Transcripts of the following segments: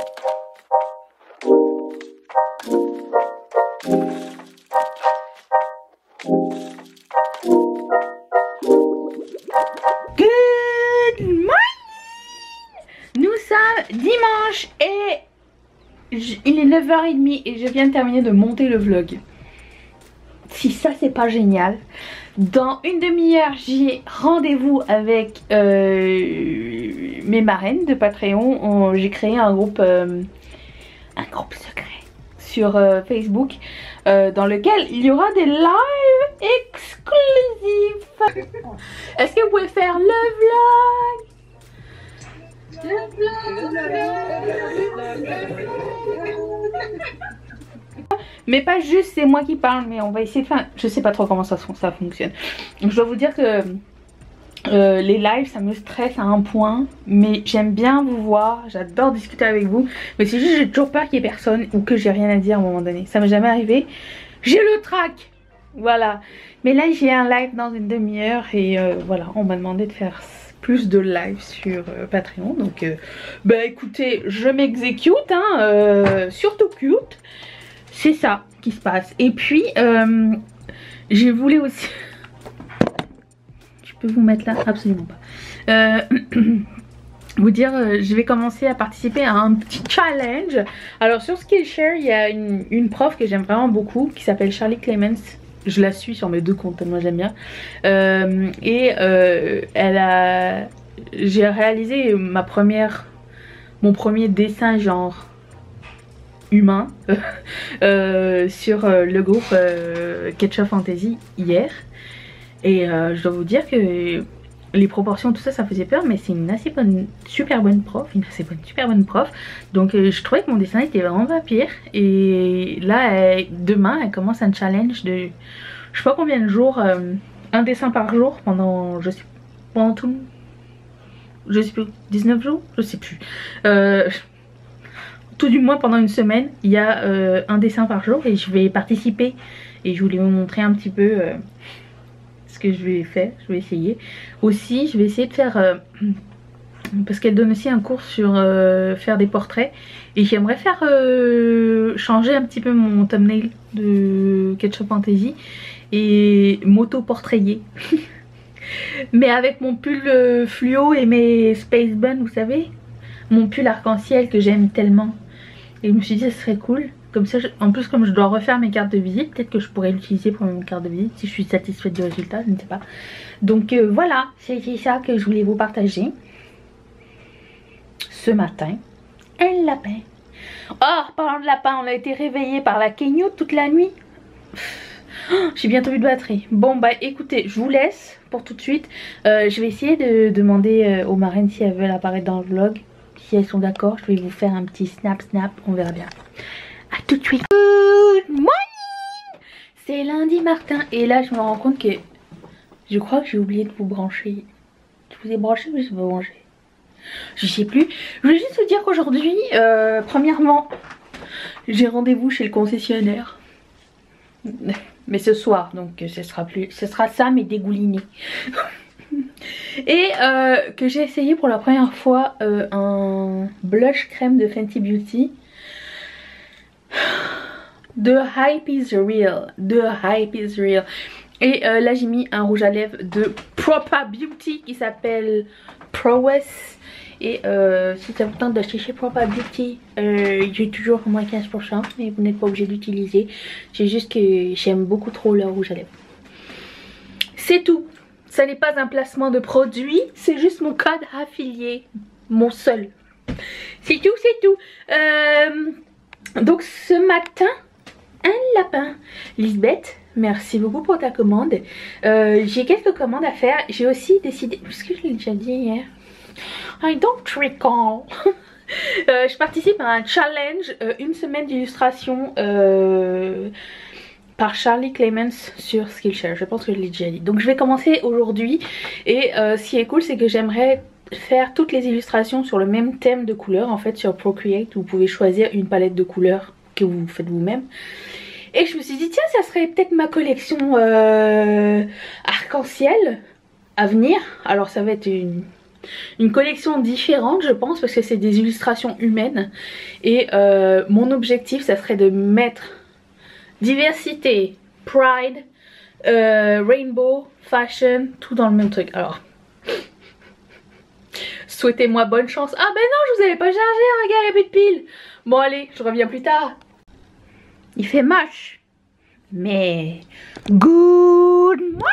Good morning. Nous sommes dimanche et il est 9h30 et je viens de terminer de monter le vlog. Si ça c'est pas génial. Dans une demi-heure j'ai rendez-vous avec mes marraines de Patreon. J'ai créé un groupe secret sur Facebook dans lequel il y aura des lives exclusifs. Est-ce que vous pouvez faire le vlog? Mais pas juste c'est moi qui parle, mais on va essayer de faire... Je sais pas trop comment ça fonctionne. Je dois vous dire que les lives ça me stresse à un point, mais j'aime bien vous voir, j'adore discuter avec vous, mais c'est juste j'ai toujours peur qu'il y ait personne ou que j'ai rien à dire à un moment donné. Ça m'est jamais arrivé, j'ai le trac, voilà. Mais là j'ai un live dans une demi-heure et voilà, on m'a demandé de faire plus de live sur Patreon, donc bah écoutez, je m'exécute, hein, surtout cute. C'est ça qui se passe. Et puis je voulais aussi je peux vous mettre là, absolument pas, vous dire je vais commencer à participer à un petit challenge. Alors sur Skillshare il y a une prof que j'aime vraiment beaucoup qui s'appelle Charlie Clements. Je la suis sur mes deux comptes, moi j'aime bien, j'ai réalisé mon premier dessin genre humain sur le groupe Ketchup Fantasy hier, et je dois vous dire que les proportions tout ça ça faisait peur, mais c'est une assez bonne, super bonne prof, donc je trouvais que mon dessin était vraiment pas pire. Et là demain elle commence un challenge de je sais pas combien de jours, un dessin par jour pendant je sais plus 19 jours, je sais plus, tout du moins pendant une semaine il y a un dessin par jour et je vais participer, et je voulais vous montrer un petit peu ce que je vais faire. Je vais essayer aussi, je vais essayer de faire parce qu'elle donne aussi un cours sur faire des portraits, et j'aimerais faire changer un petit peu mon thumbnail de Ketchup Fantasy et m'auto-portrayer mais avec mon pull fluo et mes Space Buns, vous savez, mon pull arc-en-ciel que j'aime tellement. Et je me suis dit ça serait cool. Comme ça, en plus comme je dois refaire mes cartes de visite, peut-être que je pourrais l'utiliser pour mes cartes de visite si je suis satisfaite du résultat, je ne sais pas. Donc voilà, c'est ça que je voulais vous partager. Ce matin, un lapin. Oh, parlant de lapin, on a été réveillé par la Kenyoute toute la nuit. J'ai bientôt eu de batterie. Bon bah écoutez, je vous laisse pour tout de suite. Je vais essayer de demander aux marraines si elles veulent apparaître dans le vlog. Si elles sont d'accord, je vais vous faire un petit snap, on verra bien. A tout de suite. Good morning. C'est lundi Martin et là je me rends compte que je crois que j'ai oublié de vous brancher. Je vous ai branché ou je vous ai branché? Je sais plus. Je voulais juste vous dire qu'aujourd'hui, premièrement, j'ai rendez-vous chez le concessionnaire. Mais ce soir, donc ce sera ça mais dégouliné. Et que j'ai essayé pour la première fois un blush crème de Fenty Beauty. The hype is real. Et là j'ai mis un rouge à lèvres de Propa Beauty qui s'appelle Prowess. Et si ça vous tente d'acheter chez Propa Beauty, j'ai toujours moins 15%, mais vous n'êtes pas obligé d'utiliser. C'est juste que j'aime beaucoup trop leur rouge à lèvres. C'est tout. Ça n'est pas un placement de produit, c'est juste mon code affilié. Mon seul. C'est tout. Donc ce matin, un lapin. Lisbeth, merci beaucoup pour ta commande. J'ai quelques commandes à faire. J'ai aussi décidé, parce que je l'ai déjà dit hier, I don't recall. Je participe à un challenge, une semaine d'illustration par Charlie Clements sur Skillshare. Je pense que je l'ai déjà dit. Donc je vais commencer aujourd'hui. Et ce qui est cool, c'est que j'aimerais faire toutes les illustrations sur le même thème de couleurs. En fait sur Procreate, vous pouvez choisir une palette de couleurs que vous faites vous-même. Et je me suis dit tiens, ça serait peut-être ma collection arc-en-ciel à venir. Alors ça va être une collection différente je pense parce que c'est des illustrations humaines et mon objectif ça serait de mettre diversité, pride, rainbow, fashion, tout dans le même truc. Alors souhaitez-moi bonne chance. Ah ben non je vous avais pas chargé, regarde il n'y a plus de piles. Bon allez je reviens plus tard. Il fait moche mais good morning.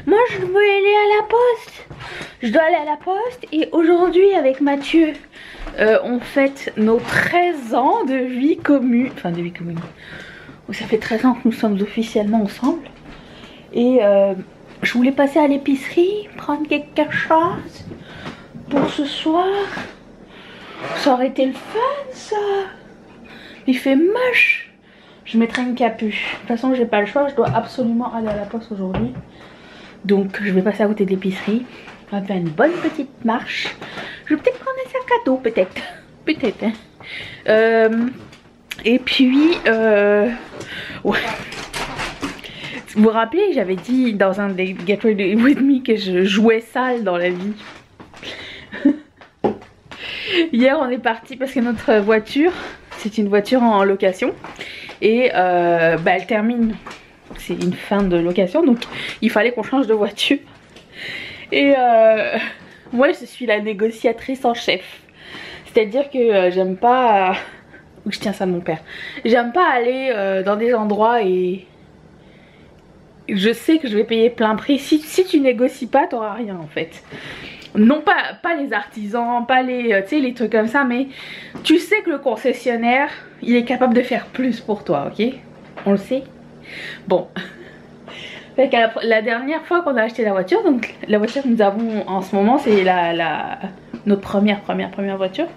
Moi je veux aller à la poste. Je dois aller à la poste et aujourd'hui avec Mathieu on fête nos 13 ans de vie commune. Enfin de vie commune. Ça fait 13 ans que nous sommes officiellement ensemble. Et je voulais passer à l'épicerie, prendre quelque chose pour ce soir. Ça aurait été le fun ça. Il fait moche. Je mettrai une capuche. De toute façon j'ai pas le choix, je dois absolument aller à la poste aujourd'hui. Donc je vais passer à côté de l'épicerie. On va faire une bonne petite marche. Je vais peut-être prendre un sac à dos, peut-être. Peut-être. Hein. Et puis, ouais. Vous vous rappelez, j'avais dit dans un des Get Ready With Me que je jouais sale dans la vie. Hier on est parti parce que notre voiture, c'est une voiture en location. Et elle termine, c'est une fin de location, donc il fallait qu'on change de voiture. Et moi je suis la négociatrice en chef. C'est-à-dire que j'aime pas... je tiens ça de mon père. J'aime pas aller dans des endroits et... je sais que je vais payer plein prix. Si tu négocies pas, t'auras rien en fait. Non pas les artisans, pas les, tu sais, les trucs comme ça, mais tu sais que le concessionnaire, il est capable de faire plus pour toi, ok? On le sait. Bon. Fait que la dernière fois qu'on a acheté la voiture, donc la voiture que nous avons en ce moment, c'est notre première voiture.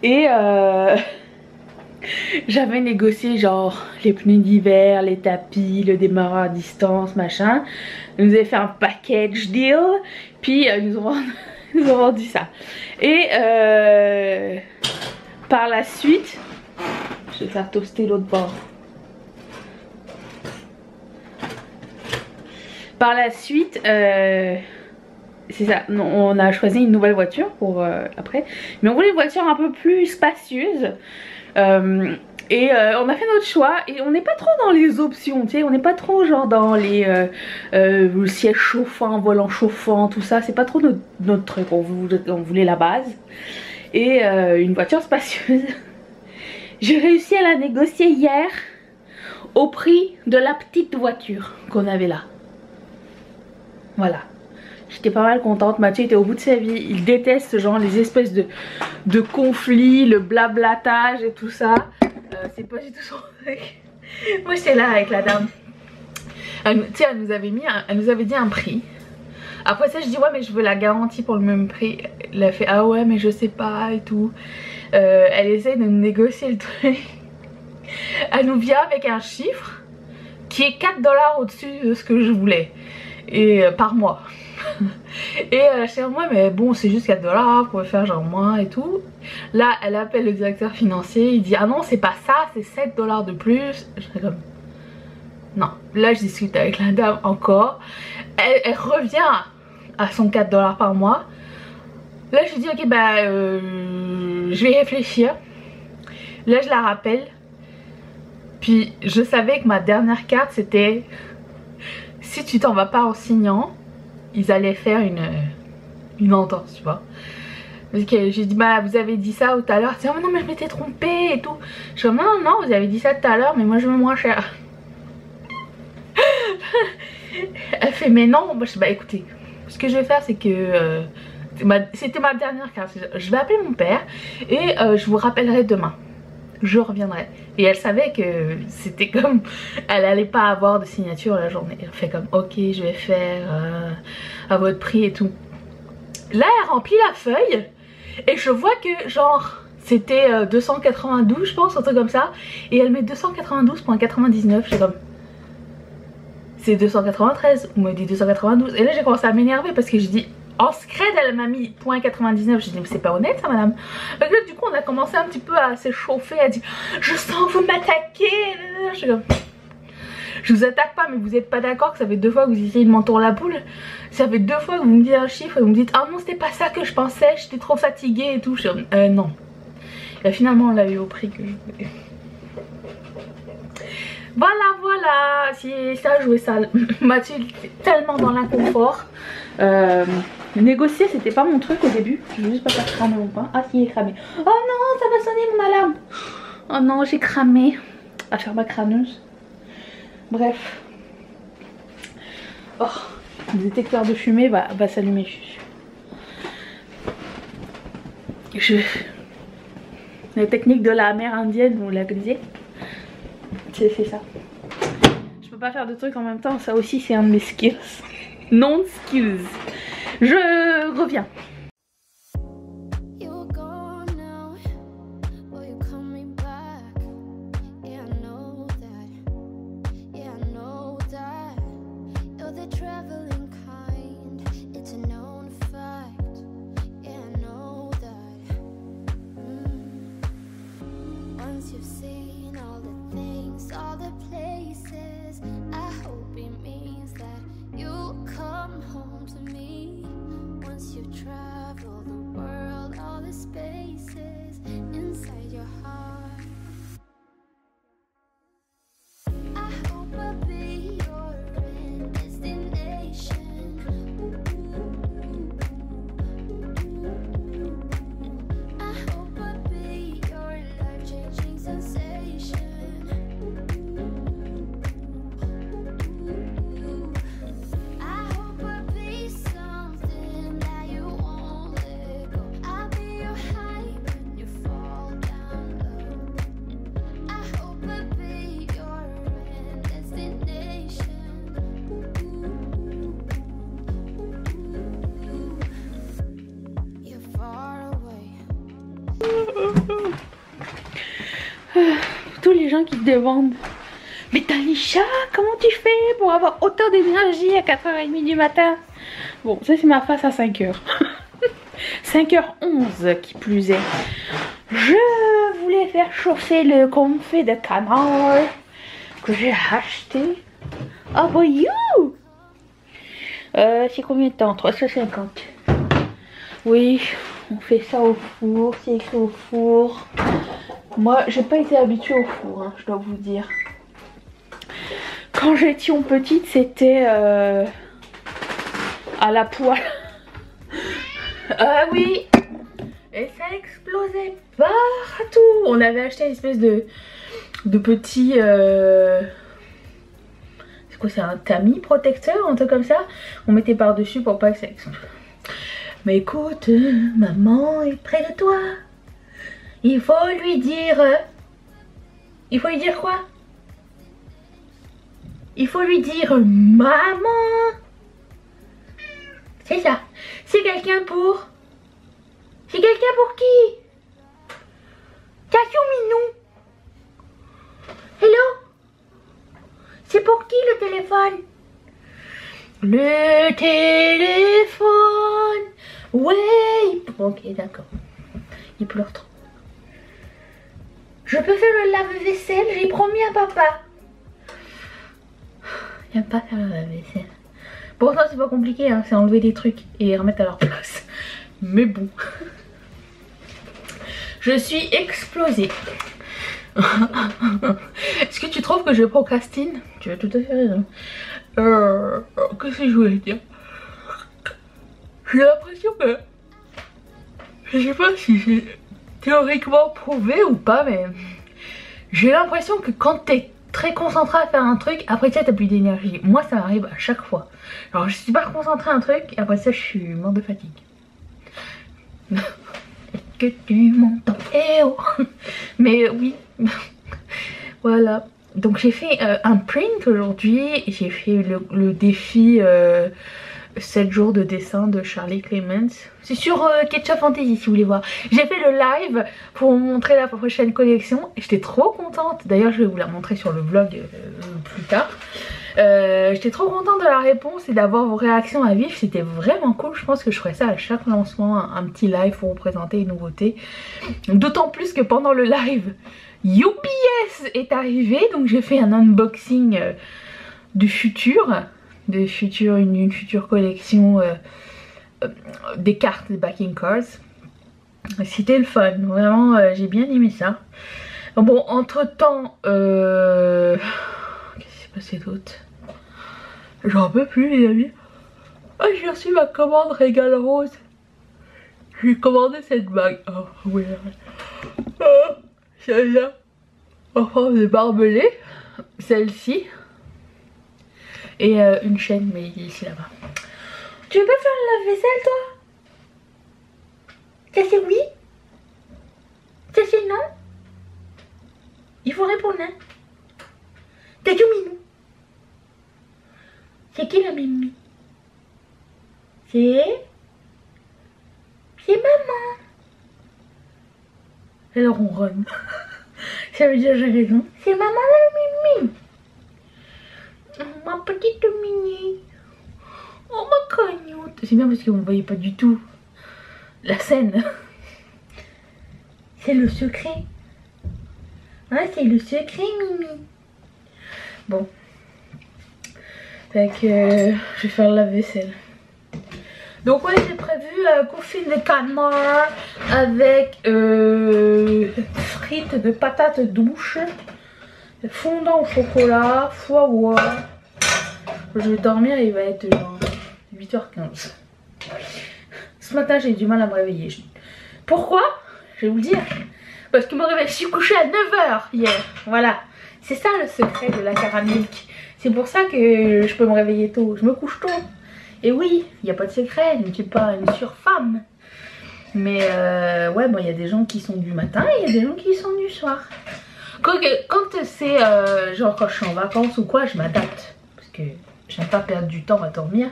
Et j'avais négocié genre les pneus d'hiver, les tapis, le démarreur à distance, machin. Ils nous avaient fait un package deal, puis nous ont vendu ça. Et par la suite, je vais faire toaster l'autre bord. Par la suite, c'est ça, on a choisi une nouvelle voiture pour après. Mais on voulait une voiture un peu plus spacieuse. Et on a fait notre choix et on n'est pas trop dans les options, tu sais, on n'est pas trop genre dans les sièges chauffants, volant chauffant, tout ça, c'est pas trop notre truc, on voulait la base. Et une voiture spacieuse. J'ai réussi à la négocier hier au prix de la petite voiture qu'on avait là. Voilà. J'étais pas mal contente. Mathieu était au bout de sa vie. Il déteste genre les espèces de conflits, le blablatage et tout ça. C'est pas du tout son truc. Moi j'étais là avec la dame. Elle nous avait dit un prix. Après ça je dis ouais mais je veux la garantie pour le même prix. Elle a fait ah ouais mais je sais pas et tout. Elle essaie de négocier le truc. Elle nous vient avec un chiffre qui est 4 $ au-dessus de ce que je voulais. Et par mois. Et je suis moi mais bon c'est juste 4 $, vous pouvez faire genre moins et tout. Là elle appelle le directeur financier, il dit ah non c'est pas ça, c'est 7 $ de plus. Je suis comme non. Là je discute avec la dame encore. Elle revient à son 4 $ par mois. Là je lui dis ok bah je vais y réfléchir. Là je la rappelle. Puis je savais que ma dernière carte c'était si tu t'en vas pas en signant, ils allaient faire une entente, tu vois. Parce que j'ai dit bah vous avez dit ça tout à l'heure. Oh non mais je m'étais trompée et tout. Je suis comme non vous avez dit ça tout à l'heure mais moi je veux moins cher. Elle fait mais non. Moi je dis bah écoutez, ce que je vais faire c'est que c'était ma dernière carte. Je vais appeler mon père et je vous rappellerai demain. Je reviendrai. Et elle savait que c'était comme elle allait pas avoir de signature la journée. Elle fait comme ok je vais faire à votre prix et tout. Là elle remplit la feuille et je vois que genre c'était 292 je pense, un truc comme ça. Et elle met 292,99. Je suis comme c'est 293 ou me dit 292. Et là j'ai commencé à m'énerver parce que je dis en scred elle m'a mis .99. J'ai dit mais c'est pas honnête ça madame. Donc là du coup on a commencé un petit peu à s'échauffer. Elle dit je sens que vous m'attaquez. Je suis comme Je vous attaque pas, mais vous êtes pas d'accord que ça fait 2 fois que vous essayez de m'entourler la poule. Ça fait 2 fois que vous me dites un chiffre et vous me dites ah non c'était pas ça que je pensais, j'étais trop fatiguée et tout. Je dis, non. Et finalement on l'a eu au prix que je voulais. Voilà, c'est ça, jouer ça. Mathilde est tellement dans l'inconfort. Négocier c'était pas mon truc au début. Je veux juste pas faire cramer mon pain. Ah si, il est cramé. Oh non, ça va sonner mon alarme. Oh non, j'ai cramé. À faire ma crâneuse. Bref. Oh, le détecteur de fumée va s'allumer. La technique de la mère indienne, vous la connaissez? C'est ça. Je peux pas faire de trucs en même temps, ça aussi c'est un de mes skills. Non-skills. Je reviens. Tous les gens qui se demandent mais Talisha, comment tu fais pour avoir autant d'énergie à 4h30 du matin? Bon, ça c'est ma face à 5h. 5h11 qui plus est. Je voulais faire chauffer le confit de canard que j'ai acheté. Oh boy you. C'est combien de temps? 350. Oui, on fait ça au four, c'est écrit au four. Moi, j'ai pas été habituée au four, hein, je dois vous dire. Quand j'étais petite, c'était à la poêle. Ah oui. Et ça explosait partout. On avait acheté une espèce de petit... c'est quoi, c'est un tamis protecteur, un truc comme ça. On mettait par dessus pour pas que ça explose. Mais écoute, maman est près de toi. Il faut lui dire... Il faut lui dire quoi? Il faut lui dire maman. C'est ça. C'est quelqu'un pour... C'est quelqu'un pour qui? Cassou Minou. Hello? C'est pour qui le téléphone? Le téléphone. Ouais. Ok, d'accord. Il pleure trop. Je peux faire le lave-vaisselle, j'ai promis à papa. Il n'aime pas faire le lave-vaisselle. Pourtant c'est pas compliqué, hein, c'est enlever des trucs et les remettre à leur place. Mais bon. Je suis explosée. Est-ce que tu trouves que je procrastine? Tu as tout à fait raison. Qu'est-ce que je voulais dire? J'ai l'impression que... Je sais pas si c'est théoriquement prouvé ou pas, mais... J'ai l'impression que quand t'es très concentré à faire un truc, après ça t'as plus d'énergie. Moi ça m'arrive à chaque fois. Alors je suis super concentrée à un truc, et après ça je suis morte de fatigue. Que tu m'entends? Eh oh. Mais oui. Voilà. Donc j'ai fait un print aujourd'hui. J'ai fait le défi 7 jours de dessin de Charlie Clements. C'est sur Ketchup Fantasy si vous voulez voir. J'ai fait le live pour vous montrer la prochaine collection. J'étais trop contente. D'ailleurs je vais vous la montrer sur le vlog plus tard. J'étais trop contente de la réponse et d'avoir vos réactions à vif. C'était vraiment cool. Je pense que je ferai ça à chaque lancement. Un petit live pour vous présenter une nouveauté. D'autant plus que pendant le live UPS est arrivé. Donc j'ai fait un unboxing du futur, une future collection des cartes, des backing cards. C'était le fun, vraiment j'ai bien aimé ça. Bon, entre temps, qu'est-ce qui s'est passé d'autre? J'en peux plus les amis. Ah, j'ai reçu ma commande Régal Rose. J'ai commandé cette bague. Oh oui. Celle-là en forme de barbelé. Celle-ci. Et une chaîne, mais ici là-bas. Tu veux pas faire le lave-vaisselle toi? Ça c'est oui? Ça c'est non? Il faut répondre hein. T'as tout minou. C'est qui la mimi? C'est maman. Elle ronronne. Ça veut dire j'ai raison. C'est maman la mimi. Ma petite mini. Oh ma cagnotte. C'est bien parce que vous ne voyez pas du tout la scène. C'est le secret. Ah, c'est le secret Mimi. Bon. Fait que je vais faire la vaisselle. Donc ouais, j'ai prévu confit de calmar avec frites de patates douces, fondant au chocolat, foie gras. Je vais dormir, il va être genre 8h15. Ce matin, j'ai du mal à me réveiller. Pourquoi? Je vais vous le dire. Parce que je suis couchée à 9h hier. Voilà. C'est ça le secret de la caramilk. C'est pour ça que je peux me réveiller tôt. Je me couche tôt. Et oui, il n'y a pas de secret. Je ne suis pas une surfemme. Mais ouais, bon, il y a des gens qui sont du matin et il y a des gens qui sont du soir. Quand c'est genre quand je suis en vacances ou quoi, je m'adapte. Parce que j'aime pas perdre du temps à dormir.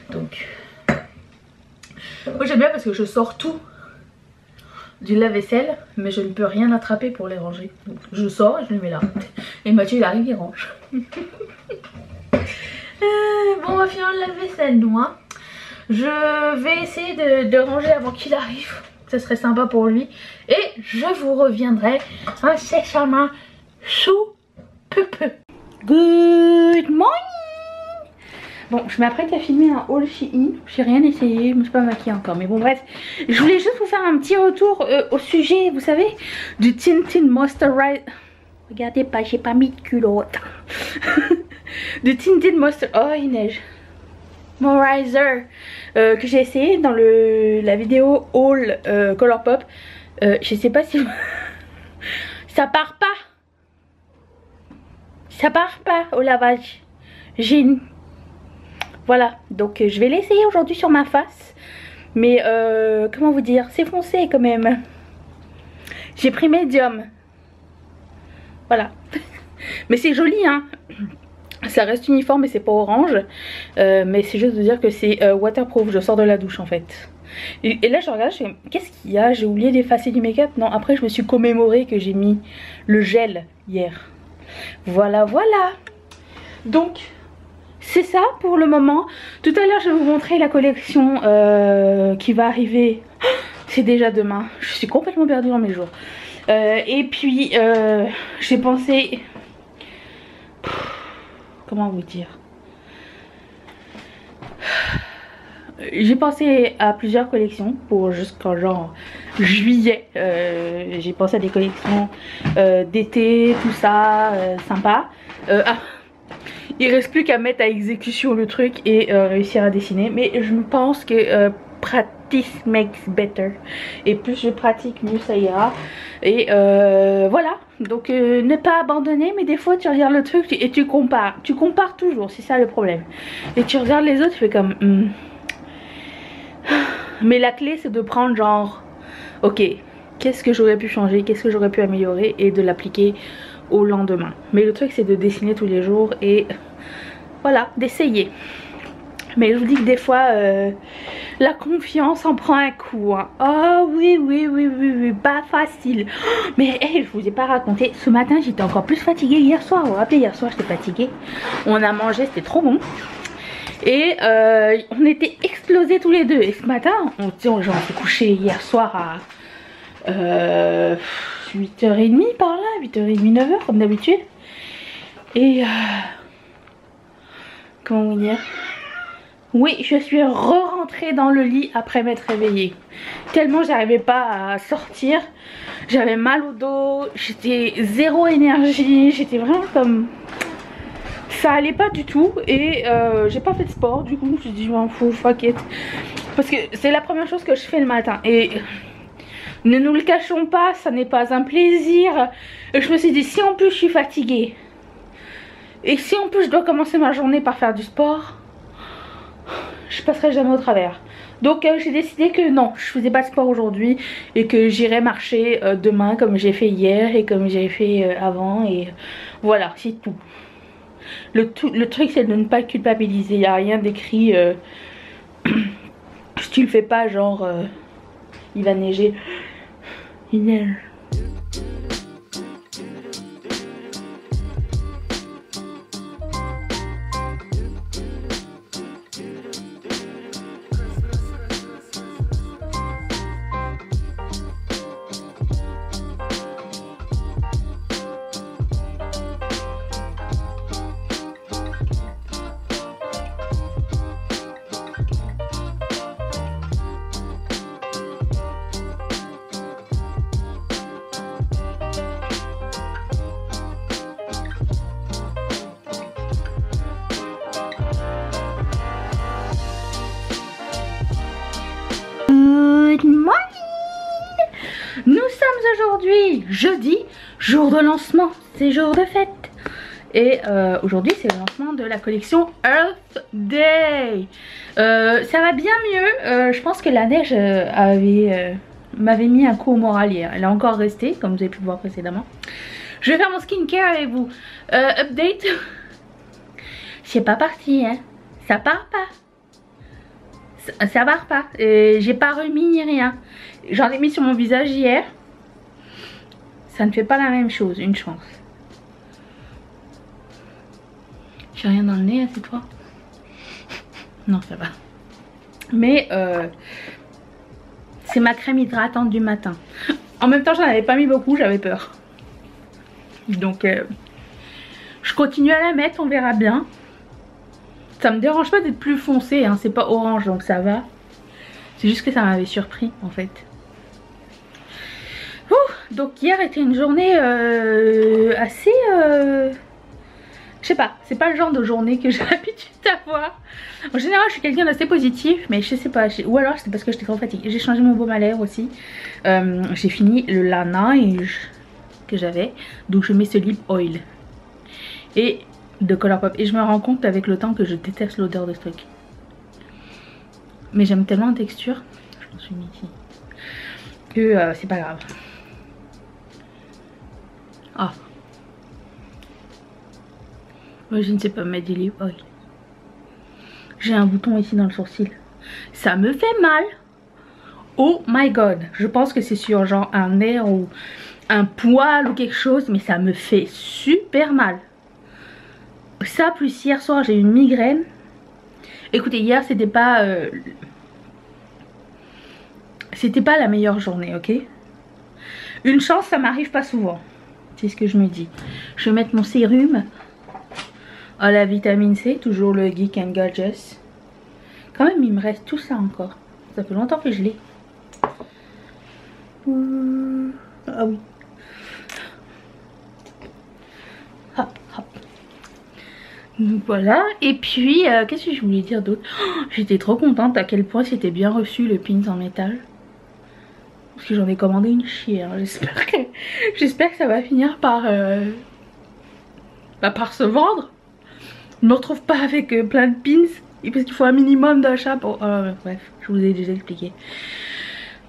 Donc, moi j'aime bien parce que je sors tout du lave-vaisselle, mais je ne peux rien attraper pour les ranger. Donc, je sors et je le mets là. Et Mathieu il arrive, il range. Bon, on va finir le lave-vaisselle nous hein. Je vais essayer de ranger avant qu'il arrive. Ce serait sympa pour lui. Et je vous reviendrai incessamment sous peu. Good morning. Bon, je m'apprête à filmer un haul Shein. J'ai rien essayé, je me suis pas maquillée encore. Mais bon, bref, je voulais juste vous faire un petit retour au sujet, vous savez, du Tintin Moisturizer. Regardez pas, j'ai pas mis de culotte. Du Tintin Moisturizer. Oh, il neige. Moisturizer que j'ai essayé dans la vidéo haul Colourpop. Je sais pas si ça part pas. Ça part pas au lavage. Voilà, donc je vais l'essayer aujourd'hui sur ma face. Mais comment vous dire, c'est foncé quand même. J'ai pris médium. Voilà. Mais c'est joli hein. Ça reste uniforme et c'est pas orange. Mais c'est juste de dire que c'est waterproof. Je sors de la douche en fait. Et là je regarde, je fais qu'est-ce qu'il y a? J'ai oublié d'effacer du make-up. Non, après je me suis commémoré que j'ai mis le gel hier. Voilà, voilà. Donc c'est ça pour le moment. Tout à l'heure je vais vous montrer la collection qui va arriver. C'est déjà demain. Je suis complètement perdue dans mes jours. Et puis j'ai pensé... Comment vous dire? J'ai pensé à plusieurs collections pour jusqu'en genre juillet. J'ai pensé à des collections d'été, tout ça, sympa. Ah, il reste plus qu'à mettre à exécution le truc et réussir à dessiner. Mais je pense que practice makes better. Et plus je pratique, mieux ça ira. Et voilà. Donc ne pas abandonner, mais des fois tu regardes le truc et tu compares. Tu compares toujours, c'est ça le problème. Et tu regardes les autres, tu fais comme... Mais la clé c'est de prendre genre... Ok, qu'est-ce que j'aurais pu changer, qu'est-ce que j'aurais pu améliorer et de l'appliquer au lendemain. Mais le truc c'est de dessiner tous les jours et voilà, d'essayer. Mais je vous dis que des fois la confiance en prend un coup hein. Oh oui, pas facile. Mais hey, je vous ai pas raconté, ce matin j'étais encore plus fatiguée hier soir. Vous vous rappelez, hier soir j'étais fatiguée. On a mangé, c'était trop bon. Et on était explosés tous les deux. Et ce matin, on s'est couché hier soir à 8h30 par là, 8h30, 9h comme d'habitude. Et comment vous dire, oui, je suis re-rentrée dans le lit après m'être réveillée. Tellement j'arrivais pas à sortir. J'avais mal au dos, j'étais zéro énergie, j'étais vraiment comme... Ça allait pas du tout et j'ai pas fait de sport. Du coup, je me suis dit, je m'en fous, fuck it. Parce que c'est la première chose que je fais le matin. Et ne nous le cachons pas, ça n'est pas un plaisir. Et je me suis dit, si en plus je suis fatiguée, et si en plus je dois commencer ma journée par faire du sport, je passerai jamais au travers. Donc j'ai décidé que non, je faisais pas de sport aujourd'hui et que j'irai marcher demain comme j'ai fait hier et comme j'ai fait avant, et voilà, c'est tout. Le truc c'est de ne pas culpabiliser, il n'y a rien d'écrit si tu le fais pas, genre il va neiger, il neige. Nous sommes aujourd'hui jeudi, jour de lancement, c'est jour de fête. Et aujourd'hui c'est le lancement de la collection Earth Day. Ça va bien mieux, je pense que la neige m'avait mis un coup au moral hier. Elle est encore restée, comme vous avez pu le voir précédemment. Je vais faire mon skincare avec vous. Update, c'est pas parti, hein. Ça part pas. Ça part pas. J'ai pas remis ni rien. J'en ai mis sur mon visage hier. Ça ne fait pas la même chose, une chance. J'ai rien dans le nez, c'est toi? Non, ça va. Mais c'est ma crème hydratante du matin. En même temps, j'en avais pas mis beaucoup, j'avais peur. Donc je continue à la mettre, on verra bien. Ça me dérange pas d'être plus foncé, hein, c'est pas orange donc ça va. C'est juste que ça m'avait surpris en fait. Ouh, donc hier était une journée assez... je sais pas, c'est pas le genre de journée que j'ai l'habitude d'avoir. En général je suis quelqu'un d'assez positif, mais je sais pas, ou alors c'est parce que j'étais trop fatiguée. J'ai changé mon baume à lèvres aussi. J'ai fini le Laneige que j'avais, donc je mets ce lip oil. Et de Colourpop, et je me rends compte avec le temps que je déteste l'odeur de ce truc, mais j'aime tellement la texture, je m'en suis mis ici, que c'est pas grave. Ah, moi je ne sais pas mettre du lip oil. J'ai un bouton ici dans le sourcil, ça me fait mal. Oh my god, je pense que c'est sur genre un nerf ou un poil ou quelque chose, mais ça me fait super mal. Ça plus hier soir j'ai eu une migraine. Écoutez, hier c'était pas la meilleure journée, ok. Une chance, ça m'arrive pas souvent. C'est ce que je me dis. Je vais mettre mon sérum à la vitamine C, toujours le Geek and Gorgeous. Quand même il me reste tout ça encore. Ça fait longtemps que je l'ai. Ah oui. Hop, hop. Donc voilà, et puis qu'est-ce que je voulais dire d'autre? Oh, j'étais trop contente à quel point c'était bien reçu le pins en métal. Parce que j'en ai commandé une chier, hein. J'espère que ça va finir par se vendre. Je me retrouve pas avec plein de pins, et parce qu'il faut un minimum d'achat pour... bref, je vous ai déjà expliqué.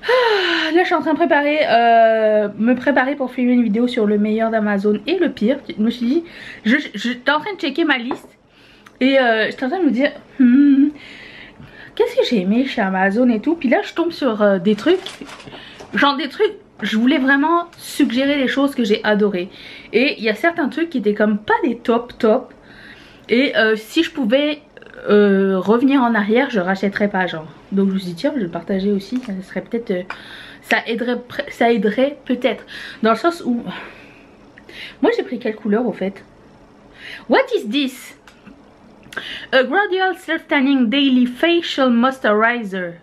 Ah, là je suis en train de me préparer pour filmer une vidéo sur le meilleur d'Amazon et le pire. Je me suis dit, j'étais en train de checker ma liste et j'étais en train de me dire qu'est-ce que j'ai aimé chez Amazon et tout. Puis là je tombe sur des trucs, genre des trucs, je voulais vraiment suggérer des choses que j'ai adorées. Et il y a certains trucs qui étaient comme pas des top. Et si je pouvais revenir en arrière, je rachèterais pas, genre. Donc je me suis dit tiens, je vais le partager aussi, ça serait peut-être ça aiderait peut-être, dans le sens où moi j'ai pris quelle couleur au fait? What is this? A gradual self-tanning daily facial moisturizer.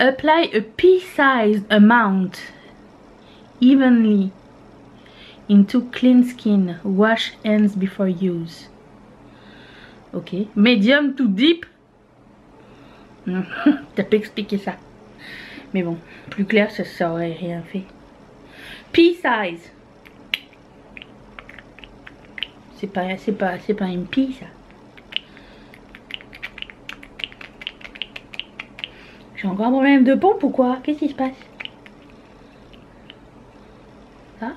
Apply a pea-sized amount evenly into clean skin. Wash hands before use. Ok. Medium to deep. T'as pas expliqué ça. Mais bon, plus clair, ça aurait rien fait. Pea-size. C'est pas une pea, ça. J'ai encore un problème de pompe ou quoi? Qu'est-ce qui se passe? Ça?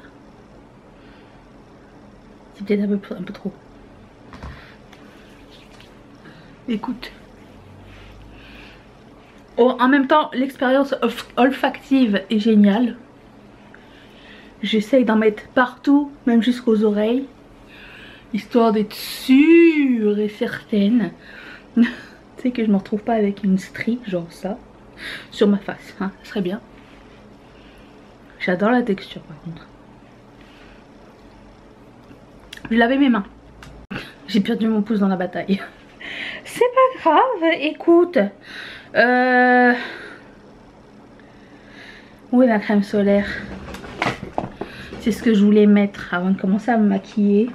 C'est peut-être un peu trop. Écoute. Oh, en même temps, l'expérience olfactive est géniale. J'essaye d'en mettre partout, même jusqu'aux oreilles. Histoire d'être sûre et certaine. Tu sais que je me retrouve pas avec une strie, genre ça, sur ma face. Hein, ça serait bien. J'adore la texture par contre. Je lavais mes mains. J'ai perdu mon pouce dans la bataille. C'est pas grave, écoute. Où est la crème solaire? C'est ce que je voulais mettre avant de commencer à me maquiller.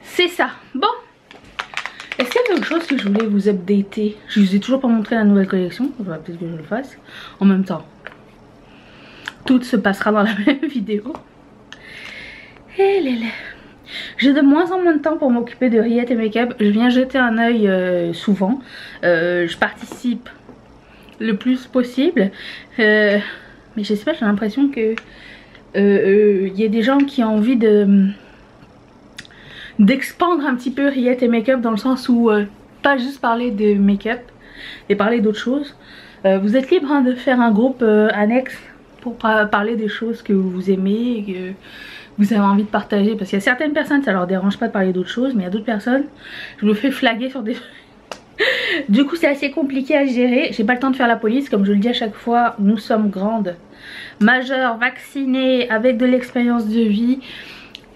C'est ça. Bon. Est-ce qu'il y a quelque chose que je voulais vous updater? Je vous ai toujours pas montré la nouvelle collection. Il faudra peut-être que je le fasse. En même temps, tout se passera dans la même vidéo. Et là. J'ai de moins en moins de temps pour m'occuper de rillettes et make-up. Je viens jeter un œil souvent. Je participe le plus possible. Mais je sais pas, j'ai l'impression que y a des gens qui ont envie d'expandre un petit peu rillettes et make-up, dans le sens où pas juste parler de make-up et parler d'autres choses. Vous êtes libre, hein, de faire un groupe annexe pour parler des choses que vous aimez et que vous avez envie de partager, parce qu'il y a certaines personnes ça leur dérange pas de parler d'autres choses, mais il y a d'autres personnes je me fais flaguer sur des du coup c'est assez compliqué à gérer. J'ai pas le temps de faire la police, comme je le dis à chaque fois, nous sommes grandes, majeures, vaccinées, avec de l'expérience de vie.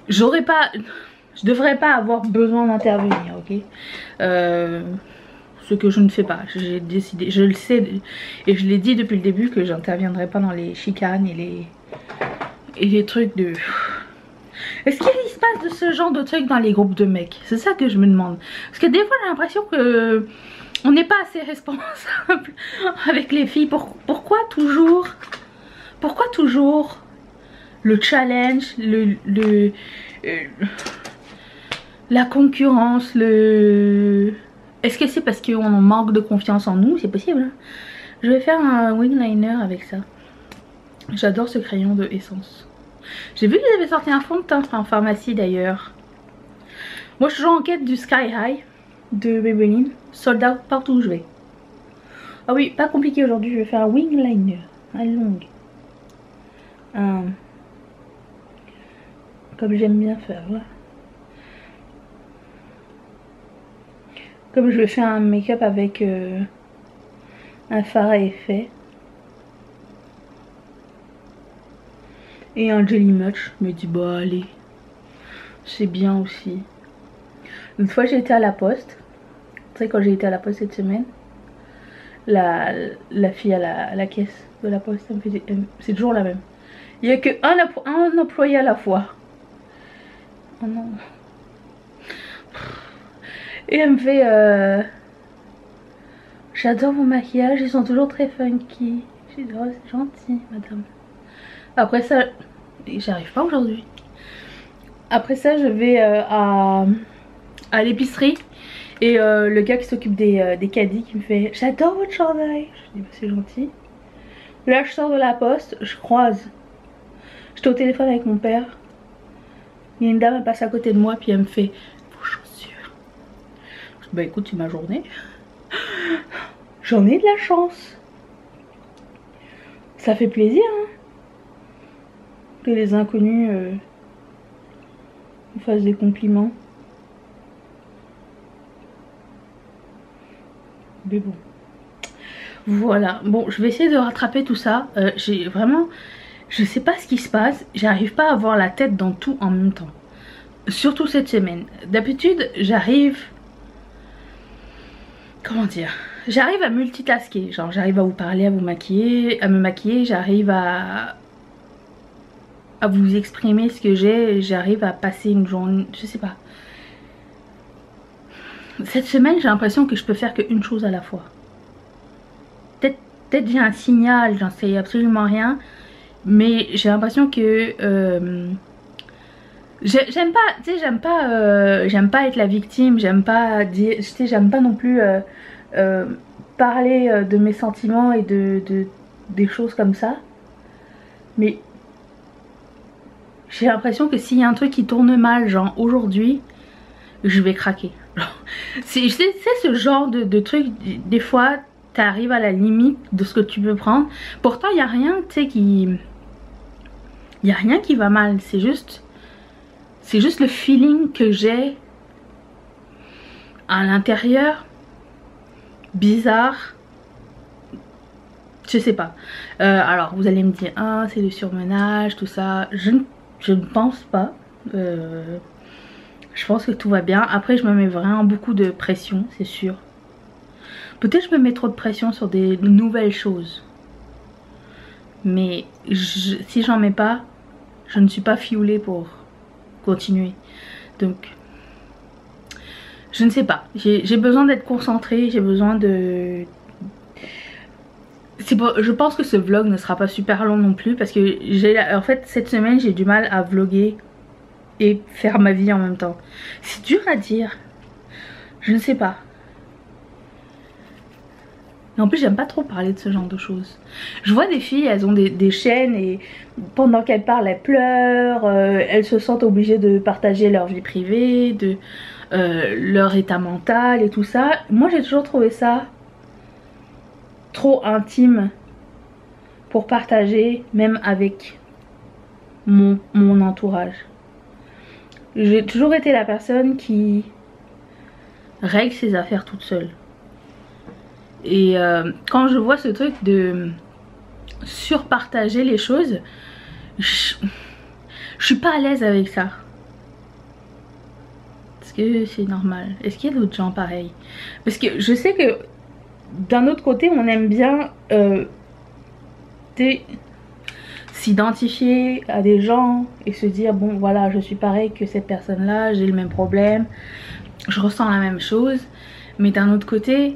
Je devrais pas avoir besoin d'intervenir, ok. Ce que je ne fais pas, j'ai décidé, je le sais et je l'ai dit depuis le début, que j'interviendrai pas dans les chicanes et les trucs de... Est-ce qu'il se passe de ce genre de trucs dans les groupes de mecs? C'est ça que je me demande. Parce que des fois j'ai l'impression que on n'est pas assez responsable avec les filles. Pourquoi toujours le challenge, la concurrence, Est-ce que c'est parce qu'on manque de confiance en nous? C'est possible, hein. Je vais faire un wing liner avec ça. J'adore ce crayon de Essence. J'ai vu qu'ils avaient sorti un fond de teint en pharmacie d'ailleurs. Moi je suis en quête du Sky High de Maybelline. Sold out partout où je vais. Ah oui, pas compliqué aujourd'hui, je vais faire un wing liner. Un long. Comme j'aime bien faire, voilà. Comme je vais faire un make-up avec un fard à effet. Et un Jelly Much, je me dis bah allez, c'est bien aussi. Une fois j'ai été à la poste, tu sais quand j'ai été à la poste cette semaine, la fille à la caisse de la poste, c'est toujours la même. Il n'y a qu'un employé à la fois. Oh non. Et elle me fait j'adore vos maquillages, ils sont toujours très funky. J'ai dit oh c'est gentil madame. Après ça, j'arrive pas aujourd'hui. Après ça, je vais à l'épicerie. Et le gars qui s'occupe des caddies qui me fait j'adore votre chandail. Je dis bah, c'est gentil. Là, je sors de la poste, je croise. J'étais au téléphone avec mon père. Il y a une dame, elle passe à côté de moi, puis elle me fait vos chaussures. Je dis bah écoute, c'est ma journée. J'en ai de la chance. Ça fait plaisir, hein. Que les inconnus me fassent des compliments. Mais bon. Voilà. Bon, je vais essayer de rattraper tout ça. J'ai vraiment... Je sais pas ce qui se passe. J'arrive pas à avoir la tête dans tout en même temps. Surtout cette semaine. D'habitude, j'arrive... Comment dire? J'arrive à multitasker. Genre, j'arrive à vous parler, à vous maquiller, à me maquiller. J'arrive à vous exprimer ce que j'ai. J'arrive à passer une journée... Je sais pas. Cette semaine, j'ai l'impression que je peux faire qu'une chose à la fois. Peut-être j'ai un signal, j'en sais absolument rien. Mais j'ai l'impression que... j'aime pas, tu sais, j'aime pas être la victime. J'aime pas dire... Tu sais, j'aime pas non plus parler de mes sentiments et des choses comme ça. Mais... j'ai l'impression que s'il y a un truc qui tourne mal, genre aujourd'hui, je vais craquer. C'est ce genre de truc, des fois, t'arrives à la limite de ce que tu peux prendre. Pourtant, il n'y a rien, tu sais, qui... il n'y a rien qui va mal. C'est juste le feeling que j'ai à l'intérieur. Bizarre. Je sais pas. Alors, vous allez me dire, ah, c'est le surmenage, tout ça. Je ne pense pas. Je pense que tout va bien. Après, je me mets vraiment beaucoup de pression, c'est sûr. Peut-être je me mets trop de pression sur des nouvelles choses. Mais si j'en mets pas, je ne suis pas fioulée pour continuer. Donc, je ne sais pas. J'ai besoin d'être concentrée. J'ai besoin de... je pense que ce vlog ne sera pas super long non plus. Parce que en fait, cette semaine, j'ai du mal à vlogger et faire ma vie en même temps. C'est dur à dire. Je ne sais pas. Et en plus, j'aime pas trop parler de ce genre de choses. Je vois des filles, elles ont des chaînes et pendant qu'elles parlent, elles pleurent. Elles se sentent obligées de partager leur vie privée, de leur état mental et tout ça. Moi, j'ai toujours trouvé ça trop intime pour partager, même avec mon entourage. J'ai toujours été la personne qui règle ses affaires toute seule. Et quand je vois ce truc de surpartager les choses, je suis pas à l'aise avec ça. Est-ce que c'est normal? Est-ce qu'il y a d'autres gens pareils? Parce que je sais que d'un autre côté, on aime bien s'identifier à des gens et se dire, bon voilà, je suis pareil que cette personne là, j'ai le même problème, je ressens la même chose. Mais d'un autre côté,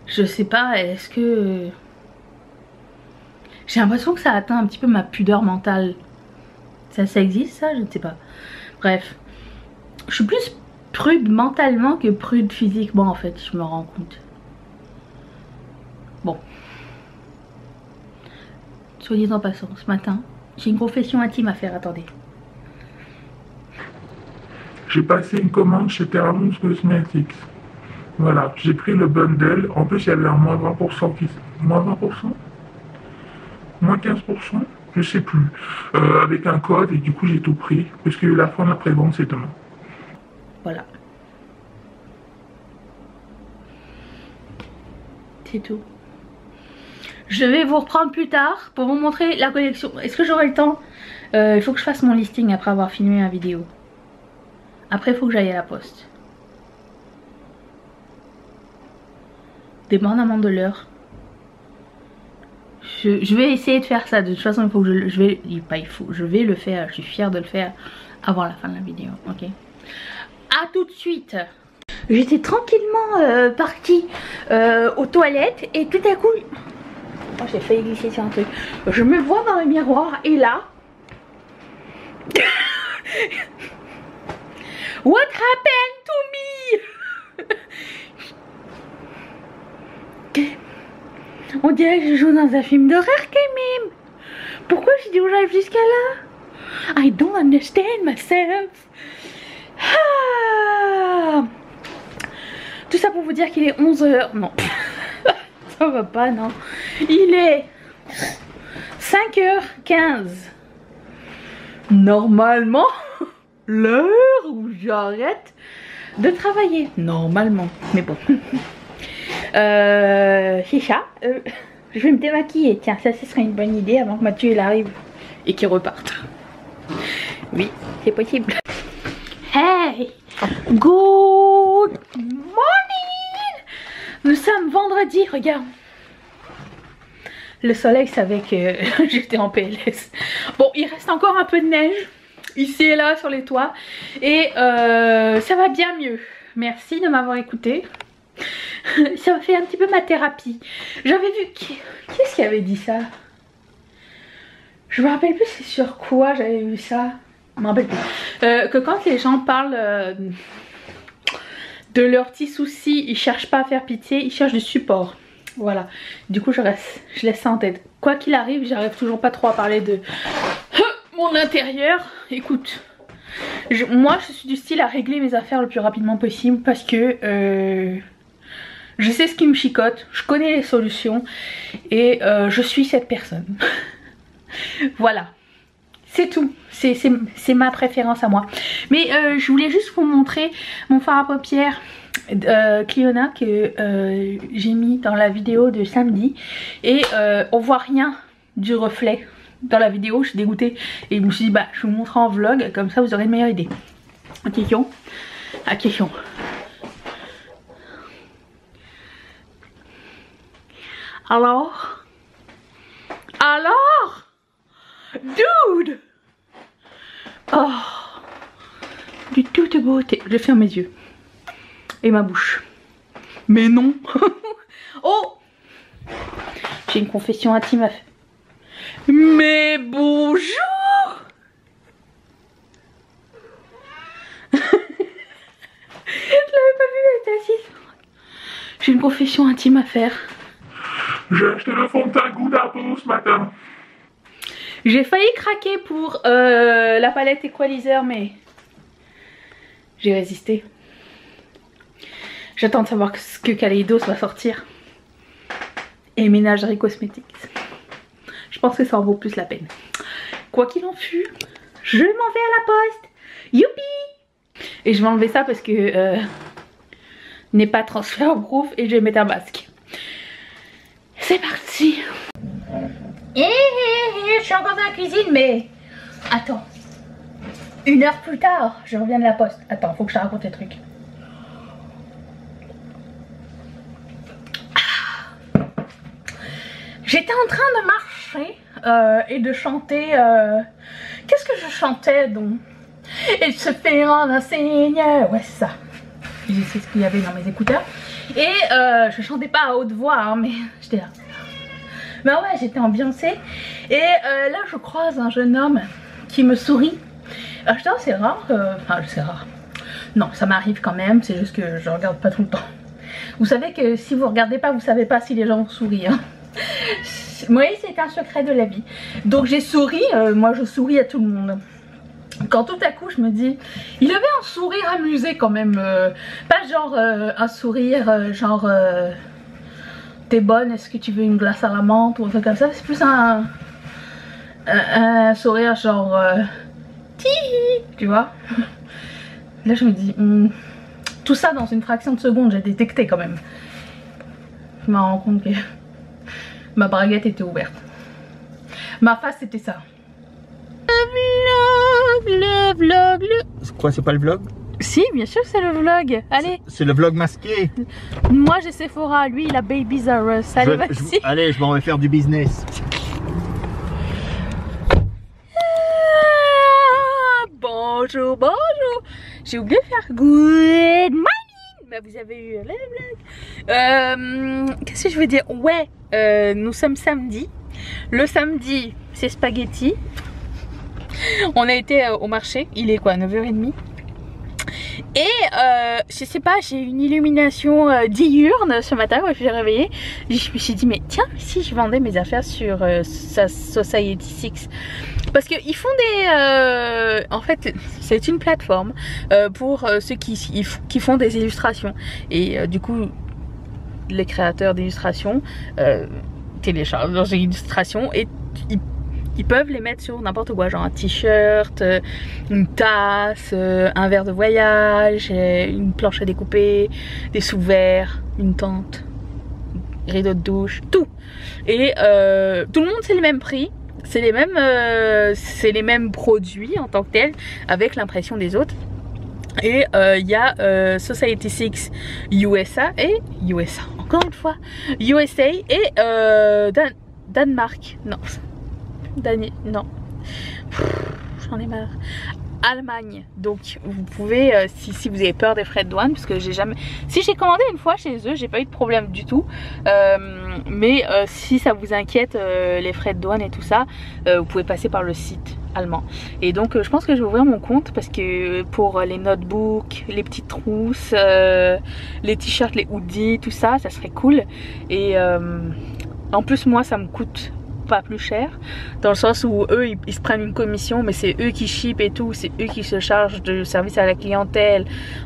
je sais pas, est-ce que... j'ai l'impression que ça atteint un petit peu ma pudeur mentale. Ça existe ça? Je ne sais pas. Bref, je suis plus prude mentalement que prude physiquement en fait, je me rends compte. Bon. Soyez en passant, ce matin, j'ai une confession intime à faire, attendez. J'ai passé une commande chez Terramons Cosmetics. Voilà, j'ai pris le bundle. En plus, il y avait un moins 20% qui... Moins 20%? Moins 15%? Je sais plus. Avec un code et du coup, j'ai tout pris. Parce que la fin de la prévente, c'est demain. Voilà. C'est tout. Je vais vous reprendre plus tard pour vous montrer la collection. Est-ce que j'aurai le temps? Il faut que je fasse mon listing après avoir filmé ma vidéo. Après, il faut que j'aille à la poste. Dépendamment de l'heure. Je vais essayer de faire ça. De toute façon, il faut que je vais le faire. Je suis fière de le faire avant la fin de la vidéo. Ok. À tout de suite. J'étais tranquillement partie aux toilettes et tout à coup... oh, j'ai failli glisser sur un truc. Je me vois dans le miroir et là... What happened to me? On dirait que je joue dans un film d'horreur quand même. Pourquoi j'ai dû arriver jusqu'à là? I don't understand myself. Ah. Tout ça pour vous dire qu'il est 11 h. Non. Ça va pas, non. Il est 5h15. Normalement, l'heure où j'arrête de travailler. Normalement. Mais bon. C'est ça. Je vais me démaquiller. Tiens, ça ce serait une bonne idée avant que Mathieu il arrive et qu'il reparte. Oui, c'est possible. Hey, good morning. Nous sommes vendredi, regarde. Le soleil savait que j'étais en PLS. Bon, il reste encore un peu de neige ici et là sur les toits. Et ça va bien mieux. Merci de m'avoir écouté. Ça m'a fait un petit peu ma thérapie. J'avais vu... Qui est-ce qui avait dit ça? Je me rappelle plus c'est sur quoi j'avais vu ça. Je me rappelle plus. Que quand les gens parlent de leurs petits soucis, ils cherchent pas à faire pitié, ils cherchent du support. Voilà. Du coup je laisse ça en tête. Quoi qu'il arrive, j'arrive toujours pas trop à parler de mon intérieur. Écoute, moi je suis du style à régler mes affaires le plus rapidement possible parce que je sais ce qui me chicote, je connais les solutions et je suis cette personne. Voilà. C'est tout, c'est ma préférence à moi. Mais je voulais juste vous montrer mon fard à paupières Cliona que j'ai mis dans la vidéo de samedi. Et on voit rien du reflet dans la vidéo, je suis dégoûtée. Et je me suis dit bah je vous montre en vlog, comme ça vous aurez une meilleure idée. Attention, attention. Alors dude! Oh, du toute beauté. Je ferme mes yeux et ma bouche. Mais non. Oh, j'ai une confession intime à faire. Mais bonjour. Je l'avais pas vu, elle était assise. J'ai une confession intime à faire. J'ai acheté le fond de teint Gouda pour ce matin. J'ai failli craquer pour la palette Equalizer, mais j'ai résisté. J'attends de savoir ce que Kaleidos va sortir. Et Ménagerie Cosmetics. Je pense que ça en vaut plus la peine. Quoi qu'il en fût, je m'en vais à la poste. Youpi! Et je vais enlever ça parce que n'est pas transfert proof et je vais mettre un masque. C'est parti! Je suis encore dans la cuisine, mais attends, 1 heure plus tard, je reviens de la poste. Attends, faut que je te raconte des trucs. J'étais en train de marcher et de chanter. Qu'est-ce que je chantais donc? Et se fait un Seigneur. Ouais, c'est ça. Je sais ce qu'il y avait dans mes écouteurs. Et je chantais pas à haute voix, hein, mais j'étais là. Bah ouais, j'étais ambiancée. Et là, je croise un jeune homme qui me sourit. Alors, je dis, oh, c'est rare. Enfin, c'est rare. Non, ça m'arrive quand même. C'est juste que je regarde pas tout le temps. Vous savez que si vous regardez pas, vous savez pas si les gens vous sourient. Hein. Oui, c'est un secret de la vie. Donc, j'ai souri. Moi, je souris à tout le monde. Quand tout à coup, je me dis, il avait un sourire amusé quand même. Pas genre un sourire genre... T'es bonne, est-ce que tu veux une glace à la menthe ou un truc comme ça. C'est plus un sourire genre tu vois. Là je me dis tout ça dans une fraction de seconde, j'ai détecté quand même. Je me rends compte que ma braguette était ouverte. Ma face c'était ça. Le vlog. C'est quoi, c'est pas le vlog? Si, bien sûr c'est le vlog. Allez. C'est le vlog masqué. Moi j'ai Sephora, lui il a Babies R Us. Allez, vas-y. Allez, je m'en vais faire du business. Bonjour, bonjour. J'ai oublié de faire good morning. Bah vous avez eu le vlog. Qu'est-ce que je veux dire? Ouais, nous sommes samedi. Le samedi c'est spaghetti. On a été au marché. Il est quoi, 9h30? Et je sais pas, j'ai une illumination diurne ce matin quand je suis réveillée. Je me suis dit mais tiens, si je vendais mes affaires sur Society 6, parce qu'ils font des en fait c'est une plateforme pour ceux qui font des illustrations. Et du coup les créateurs d'illustrations téléchargent leurs illustrations et ils peuvent les mettre sur n'importe quoi, genre un t-shirt, une tasse, un verre de voyage, une planche à découper, des sous-verres, une tente, rideau de douche, tout. Et tout le monde c'est le même prix. c'est les mêmes produits en tant que tels avec l'impression des autres. Et il y a Society 6 USA et USA, encore une fois, USA et Danemark. Non, non, j'en ai marre. Allemagne. Donc vous pouvez, si vous avez peur des frais de douane, parce que j'ai jamais, si j'ai commandé une fois chez eux, j'ai pas eu de problème du tout, mais si ça vous inquiète les frais de douane et tout ça, vous pouvez passer par le site allemand. Et donc je pense que je vais ouvrir mon compte, parce que pour les notebooks, les petites trousses, les t-shirts, les hoodies, tout ça, ça serait cool. Et en plus moi ça me coûte pas plus cher, dans le sens où eux ils se prennent une commission, mais c'est eux qui ship et tout, c'est eux qui se chargent de service à la clientèle,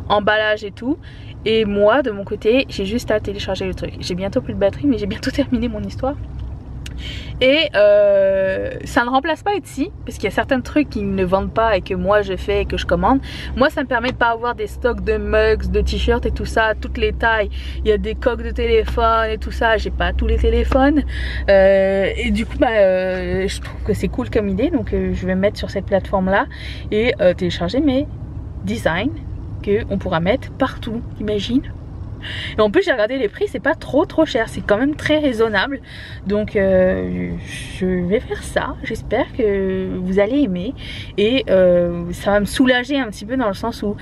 emballage et tout. Et moi de mon côté j'ai juste à télécharger le truc. J'ai bientôt plus de batterie, mais j'ai bientôt terminé mon histoire. Et ça ne remplace pas Etsy, parce qu'il y a certains trucs qu'ils ne vendent pas et que moi je fais et que je commande. Moi ça me permet de pas avoir des stocks de mugs, de t-shirts et tout ça, toutes les tailles. Il y a des coques de téléphone et tout ça, j'ai pas tous les téléphones. Et du coup je trouve que c'est cool comme idée, donc je vais me mettre sur cette plateforme là et télécharger mes designs qu'on pourra mettre partout, imagine. Et en plus j'ai regardé les prix, c'est pas trop cher, c'est quand même très raisonnable. Donc je vais faire ça, j'espère que vous allez aimer. Et ça va me soulager un petit peu, dans le sens où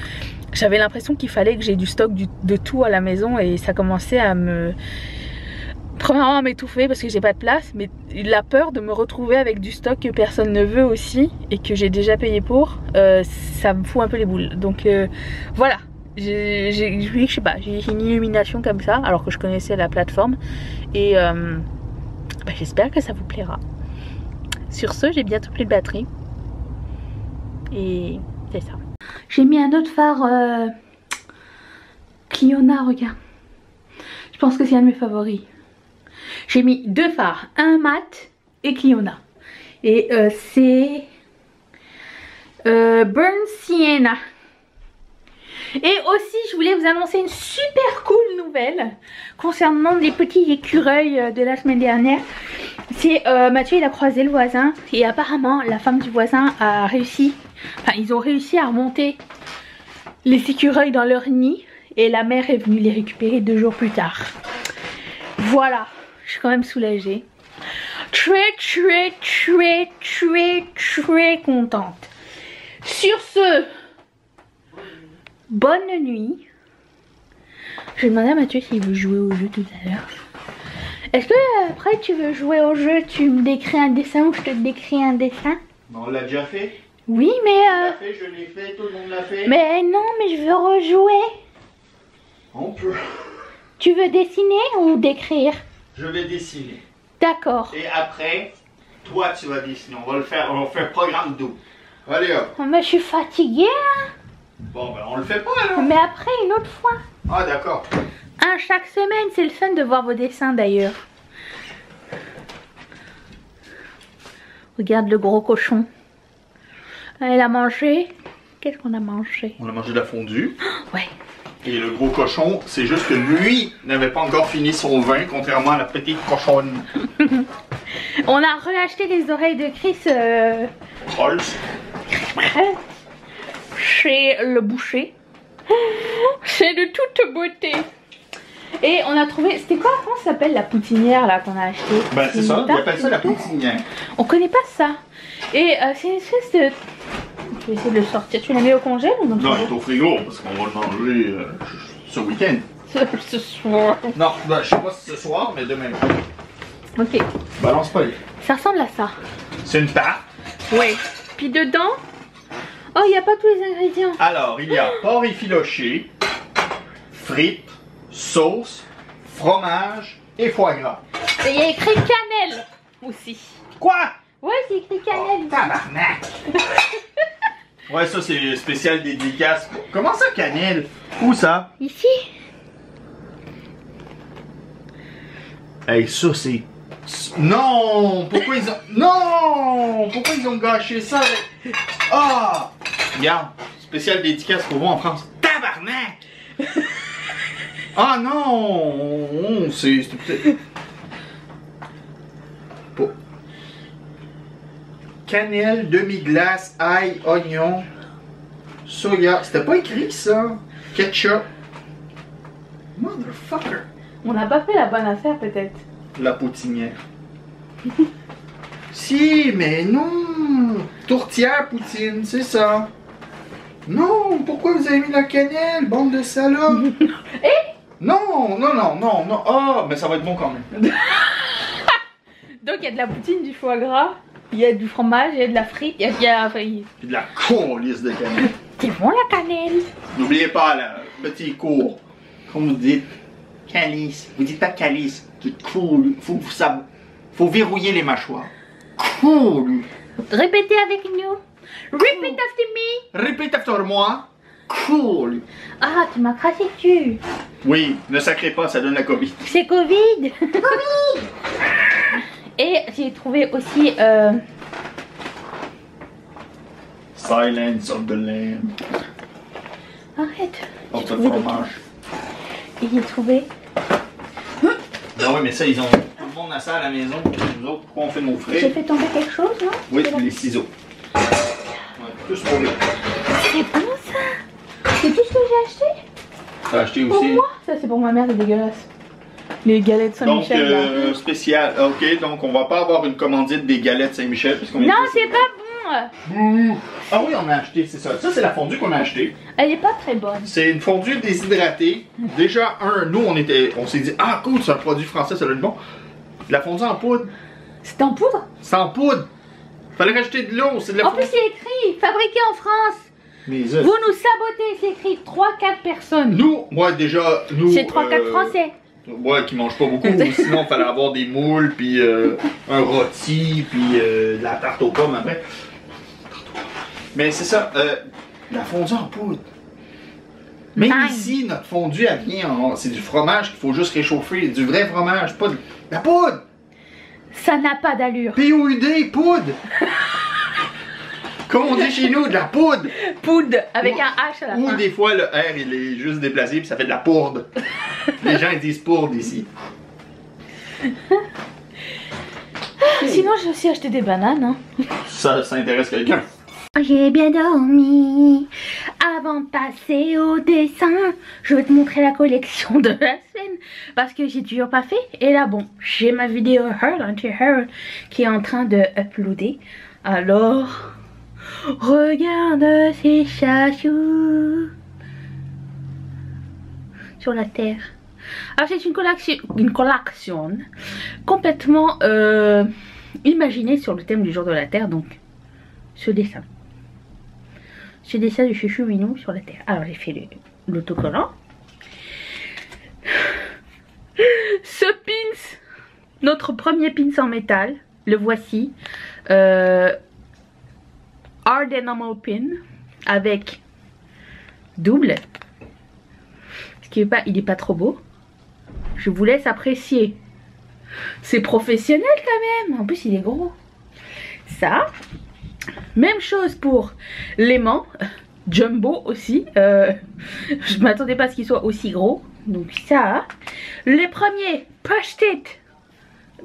j'avais l'impression qu'il fallait que j'ai du stock de tout à la maison, et ça commençait à me... Premièrement à m'étouffer parce que j'ai pas de place, mais la peur de me retrouver avec du stock que personne ne veut aussi et que j'ai déjà payé pour, ça me fout un peu les boules. Donc voilà. Je sais pas, j'ai une illumination comme ça alors que je connaissais la plateforme, et j'espère que ça vous plaira. Sur ce, j'ai bientôt plus de batterie et c'est ça. J'ai mis un autre phare Cliona, regarde. Je pense que c'est un de mes favoris. J'ai mis deux phares, un mat et Cliona, et c'est Burn Sienna. Et aussi je voulais vous annoncer une super cool nouvelle concernant les petits écureuils de la semaine dernière. C'est Mathieu, il a croisé le voisin, et apparemment la femme du voisin a réussi, enfin ils ont réussi à remonter les écureuils dans leur nid, et la mère est venue les récupérer 2 jours plus tard. Voilà, je suis quand même soulagée, très contente. Sur ce, bonne nuit. Je vais demander à Mathieu s'il veut jouer au jeu tout à l'heure. Est-ce que après tu veux jouer au jeu, tu me décris un dessin ou je te décris un dessin? On l'a déjà fait. Oui, mais Je l'ai fait, tout le monde l'a fait. mais non, mais je veux rejouer. On peut. Tu veux dessiner ou décrire? Je vais dessiner. D'accord. Et après, toi tu vas dessiner. On va faire programme 2. Allez hop. Oh, mais je suis fatiguée, hein. Bon ben on le fait pas alors. Mais après une autre fois. Ah d'accord. Un chaque semaine, c'est le fun de voir vos dessins d'ailleurs. Regarde le gros cochon. Elle a mangé. Qu'est-ce qu'on a mangé? On a mangé de la fondue. Ouais. Et le gros cochon, c'est juste que lui n'avait pas encore fini son vin, contrairement à la petite cochonne. On a reacheté les oreilles de Chris Rolls. chez le boucher. C'est de toute beauté. Et on a trouvé, c'était quoi, comment ça s'appelle la poutinière là qu'on a acheté? Ben c'est ça, ils appellent ça la poutinière. On connaît pas ça. Et c'est une espèce de... Je vais essayer de le sortir. Tu l'as mis au congèle ou non? Non, il est au frigo parce qu'on va le manger ce week-end. Ce soir. Non, ben, je sais pas si ce soir, mais demain. Ok. Balance pas les. Ça ressemble à ça. C'est une tarte. Oui. Puis dedans... Oh, il n'y a pas tous les ingrédients. Alors, il y a porc effiloché, frites, sauce, fromage et foie gras. Et il y a écrit cannelle aussi. Quoi? Ouais, c'est écrit cannelle. Oh, tabarnak! Ouais, ça c'est spécial dédicace. Comment ça, cannelle? Où ça? Ici. Hey, ça c'est... Non! Pourquoi ils ont... Non! Pourquoi ils ont gâché ça? Ah! Regarde, spécial dédicace pour vous en France. Tabarnak! Ah non! C'est... cannelle, demi-glace, ail, oignon, soya. C'était pas écrit ça. Ketchup. Motherfucker. On n'a pas fait la bonne affaire peut-être. La poutinière. Si, mais non. Tourtière poutine, c'est ça. Non, pourquoi vous avez mis la cannelle, bande de salopes? Non, non, non, non, non. Ah, mais ça va être bon quand même. Donc il y a de la poutine, du foie gras, il y a du fromage, il y a de la frite, il y a... Puis de la coulisse de cannelle. C'est bon la cannelle. N'oubliez pas le petit cours. Comme vous dites, calice. Vous dites pas calice. C'est cool. Faut verrouiller les mâchoires. Cool. Répétez avec nous. Repeat after me. Répète after moi. Cool. Ah, tu m'as craché dessus. Oui, ne sacrez pas, ça donne la Covid. C'est Covid. Covid. Et j'ai trouvé aussi... Silence of the Lamb. Arrête. Porte de fromage. Et j'ai trouvé... Non, oui, mais ça, ils ont... Tout le monde a ça à la maison. Nous autres, pourquoi on fait nos frais? J'ai fait tomber quelque chose, non? Oui, les ciseaux. Ouais, tous mauvais. C'est bon ça. C'est tout ce que j'ai acheté? T'as acheté Pour aussi? moi? Ça c'est pour ma mère, c'est dégueulasse. Les galettes Donc, Saint-Michel là. spécial. Ok, donc on va pas avoir une commandite des galettes Saint-Michel. Non, c'est pas bon. Ah oui, on a acheté, c'est ça. Ça, c'est la fondue qu'on a achetée. Elle est pas très bonne. C'est une fondue déshydratée. Déjà, nous, on s'est dit, ah cool, c'est un produit français, ça doit être bon. La fondue en poudre. C'est en poudre? C'est en poudre. Fallait rajouter de l'eau, c'est de la En plus, c'est écrit fabriqué en France. Mais Vous nous sabotez, c'est écrit 3-4 personnes. moi déjà, nous. C'est 3-4 Français. Ouais, qui mangent pas beaucoup. Sinon, il fallait avoir des moules, puis un rôti, puis de la tarte aux pommes après. Mais c'est ça, la fondue en poudre. Même ici, notre fondue, elle vient en... C'est du fromage qu'il faut juste réchauffer. Du vrai fromage, pas de... La poudre! Ça n'a pas d'allure. POUD, poudre! Comme on dit chez nous, de la poudre! Poudre, avec un H à la fin. Ou des fois, le R, il est juste déplacé, puis ça fait de la poudre. Les gens, ils disent poudre ici. Sinon, j'ai aussi acheté des bananes. Hein. Ça intéresse quelqu'un. J'ai bien dormi. Avant de passer au dessin, je vais te montrer la collection de la semaine parce que j'ai toujours pas fait. Et là, bon, j'ai ma vidéo Hurl qui est en train de uploader. Alors, regarde ces chachous sur la terre. Alors, c'est une collection complètement imaginée sur le thème du jour de la terre. Donc, ce dessin du chouchou minou sur la terre. Alors j'ai fait l'autocollant. Ce pins, notre premier pins en métal, le voici. Hard Enamel Pin avec double. Ce qui est pas, il est pas trop beau. Je vous laisse apprécier. C'est professionnel quand même. En plus il est gros. Ça. Même chose pour l'aimant, jumbo aussi. Je m'attendais pas à ce qu'il soit aussi gros. Donc ça. Les premiers post-it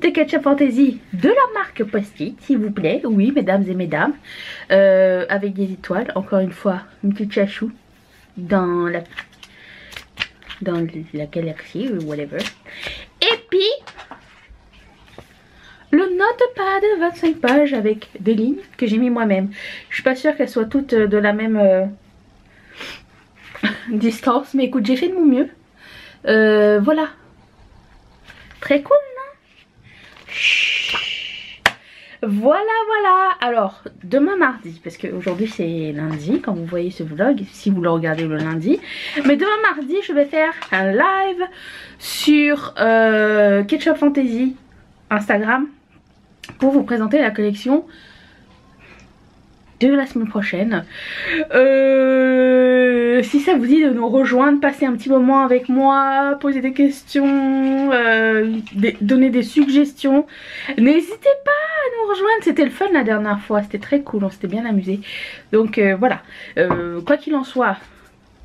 de Ketchup Fantasy de la marque Post-it, s'il vous plaît. Oui, mesdames et mesdames. Avec des étoiles. Encore une fois, une petite chachou dans la galaxie ou whatever. Et puis le notepad de 25 pages avec des lignes que j'ai mis moi-même. Je suis pas sûre qu'elles soient toutes de la même distance. Mais écoute, j'ai fait de mon mieux. Voilà. Très cool, non? Chut. Voilà, voilà. Alors, demain mardi, parce qu'aujourd'hui c'est lundi, quand vous voyez ce vlog, si vous le regardez le lundi. Mais demain mardi, je vais faire un live sur Ketchup Fantasy Instagram. Pour vous présenter la collection de la semaine prochaine. Si ça vous dit de nous rejoindre, passer un petit moment avec moi, poser des questions, donner des suggestions, n'hésitez pas à nous rejoindre. C'était le fun la dernière fois, c'était très cool, on s'était bien amusé. Donc voilà, quoi qu'il en soit,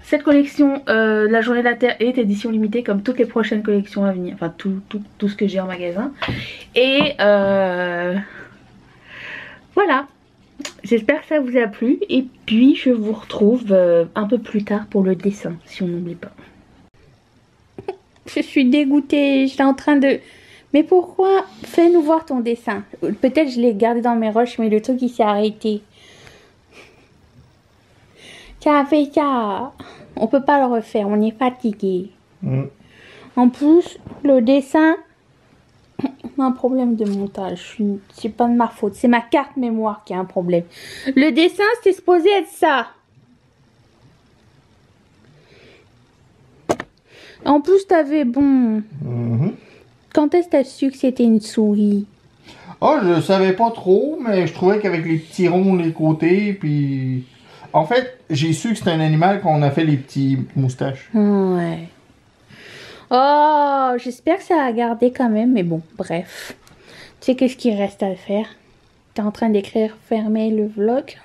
cette collection, la journée de la Terre, est édition limitée comme toutes les prochaines collections à venir. Enfin tout ce que j'ai en magasin. Et voilà. J'espère que ça vous a plu. Et puis, je vous retrouve un peu plus tard pour le dessin, si on n'oublie pas. Je suis dégoûtée. J'étais en train de... Mais pourquoi? Fais-nous voir ton dessin. Peut-être je l'ai gardé dans mes roches, mais le truc, il s'est arrêté. Tiens, fais ça. On peut pas le refaire. On est fatigué. En plus, le dessin... On a un problème de montage. C'est pas de ma faute. C'est ma carte mémoire qui a un problème. Le dessin, c'était supposé être ça. En plus, t'avais bon. Quand est-ce que t'as su que c'était une souris? Oh, je savais pas trop, mais je trouvais qu'avec les petits ronds les côtés, puis... En fait, j'ai su que c'était un animal quand on a fait les petits moustaches. Ouais. Oh, j'espère que ça a gardé quand même, mais bon, bref. Tu sais qu'est-ce qu'il reste à faire? T'es en train d'écrire fermer le vlog.